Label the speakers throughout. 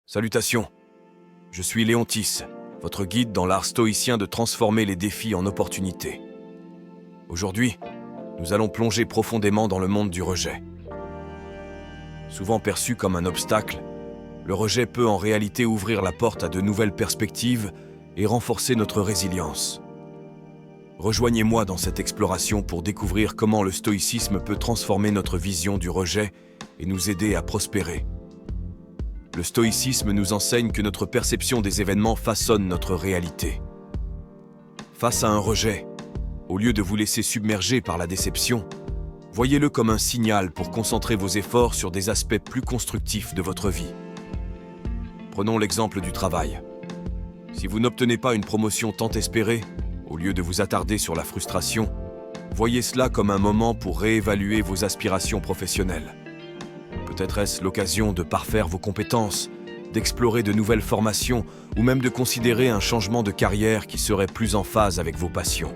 Speaker 1: Salutations, je suis Léontis, votre guide dans l'art stoïcien de transformer les défis en opportunités. Aujourd'hui, nous allons plonger profondément dans le monde du rejet. Souvent perçu comme un obstacle, le rejet peut en réalité ouvrir la porte à de nouvelles perspectives et renforcer notre résilience. Rejoignez-moi dans cette exploration pour découvrir comment le stoïcisme peut transformer notre vision du rejet et nous aider à prospérer. Le stoïcisme nous enseigne que notre perception des événements façonne notre réalité. Face à un rejet, au lieu de vous laisser submerger par la déception, voyez-le comme un signal pour concentrer vos efforts sur des aspects plus constructifs de votre vie. Prenons l'exemple du travail. Si vous n'obtenez pas une promotion tant espérée, au lieu de vous attarder sur la frustration, voyez cela comme un moment pour réévaluer vos aspirations professionnelles. Peut-être est-ce l'occasion de parfaire vos compétences, d'explorer de nouvelles formations ou même de considérer un changement de carrière qui serait plus en phase avec vos passions.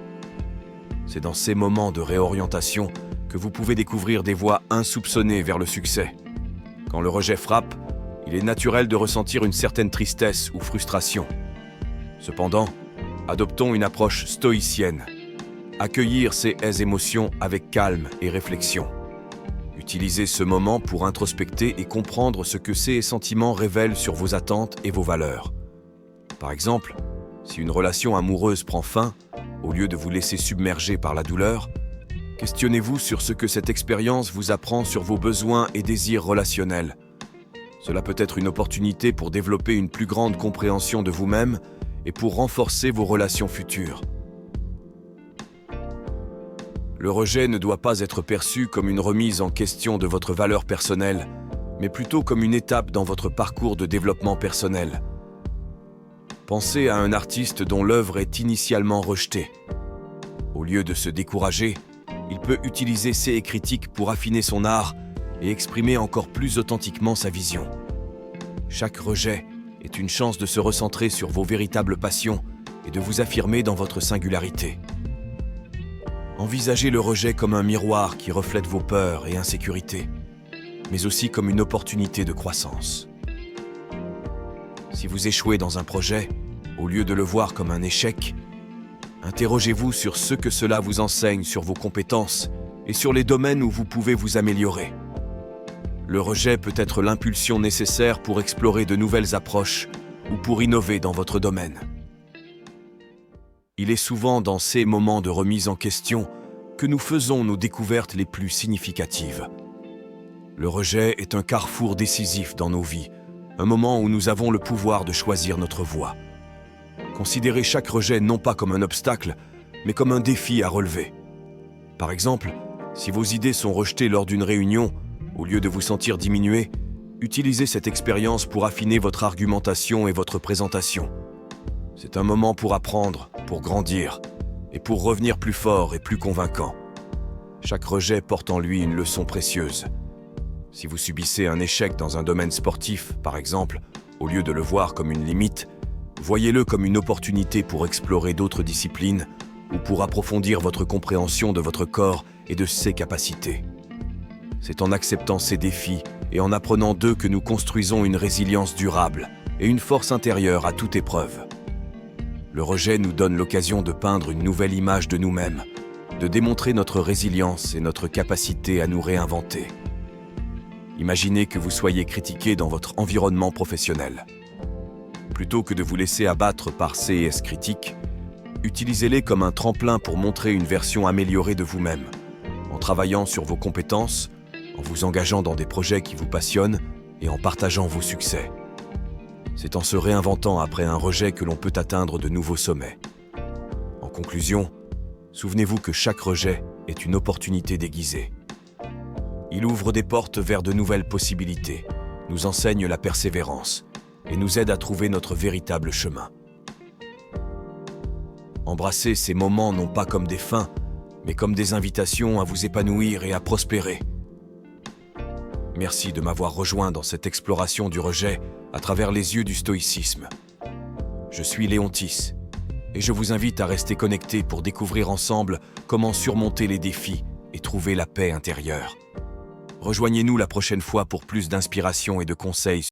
Speaker 1: C'est dans ces moments de réorientation que vous pouvez découvrir des voies insoupçonnées vers le succès. Quand le rejet frappe, il est naturel de ressentir une certaine tristesse ou frustration. Cependant, adoptons une approche stoïcienne. Accueillir ces émotions avec calme et réflexion. Utilisez ce moment pour introspecter et comprendre ce que ces sentiments révèlent sur vos attentes et vos valeurs. Par exemple, si une relation amoureuse prend fin, au lieu de vous laisser submerger par la douleur, questionnez-vous sur ce que cette expérience vous apprend sur vos besoins et désirs relationnels. Cela peut être une opportunité pour développer une plus grande compréhension de vous-même et pour renforcer vos relations futures. Le rejet ne doit pas être perçu comme une remise en question de votre valeur personnelle, mais plutôt comme une étape dans votre parcours de développement personnel. Pensez à un artiste dont l'œuvre est initialement rejetée. Au lieu de se décourager, il peut utiliser ses critiques pour affiner son art et exprimer encore plus authentiquement sa vision. Chaque rejet est une chance de se recentrer sur vos véritables passions et de vous affirmer dans votre singularité. Envisagez le rejet comme un miroir qui reflète vos peurs et insécurités, mais aussi comme une opportunité de croissance. Si vous échouez dans un projet, au lieu de le voir comme un échec, interrogez-vous sur ce que cela vous enseigne sur vos compétences et sur les domaines où vous pouvez vous améliorer. Le rejet peut être l'impulsion nécessaire pour explorer de nouvelles approches ou pour innover dans votre domaine. Il est souvent dans ces moments de remise en question que nous faisons nos découvertes les plus significatives. Le rejet est un carrefour décisif dans nos vies, un moment où nous avons le pouvoir de choisir notre voie. Considérez chaque rejet non pas comme un obstacle, mais comme un défi à relever. Par exemple, si vos idées sont rejetées lors d'une réunion, au lieu de vous sentir diminué, utilisez cette expérience pour affiner votre argumentation et votre présentation. C'est un moment pour apprendre, pour grandir, et pour revenir plus fort et plus convaincant. Chaque rejet porte en lui une leçon précieuse. Si vous subissez un échec dans un domaine sportif, par exemple, au lieu de le voir comme une limite, voyez-le comme une opportunité pour explorer d'autres disciplines ou pour approfondir votre compréhension de votre corps et de ses capacités. C'est en acceptant ces défis et en apprenant d'eux que nous construisons une résilience durable et une force intérieure à toute épreuve. Le rejet nous donne l'occasion de peindre une nouvelle image de nous-mêmes, de démontrer notre résilience et notre capacité à nous réinventer. Imaginez que vous soyez critiqué dans votre environnement professionnel. Plutôt que de vous laisser abattre par ces critiques, utilisez-les comme un tremplin pour montrer une version améliorée de vous-même, en travaillant sur vos compétences, en vous engageant dans des projets qui vous passionnent et en partageant vos succès. C'est en se réinventant après un rejet que l'on peut atteindre de nouveaux sommets. En conclusion, souvenez-vous que chaque rejet est une opportunité déguisée. Il ouvre des portes vers de nouvelles possibilités, nous enseigne la persévérance et nous aide à trouver notre véritable chemin. Embrassez ces moments non pas comme des fins, mais comme des invitations à vous épanouir et à prospérer. Merci de m'avoir rejoint dans cette exploration du rejet à travers les yeux du stoïcisme. Je suis Léontis et je vous invite à rester connectés pour découvrir ensemble comment surmonter les défis et trouver la paix intérieure. Rejoignez-nous la prochaine fois pour plus d'inspiration et de conseils.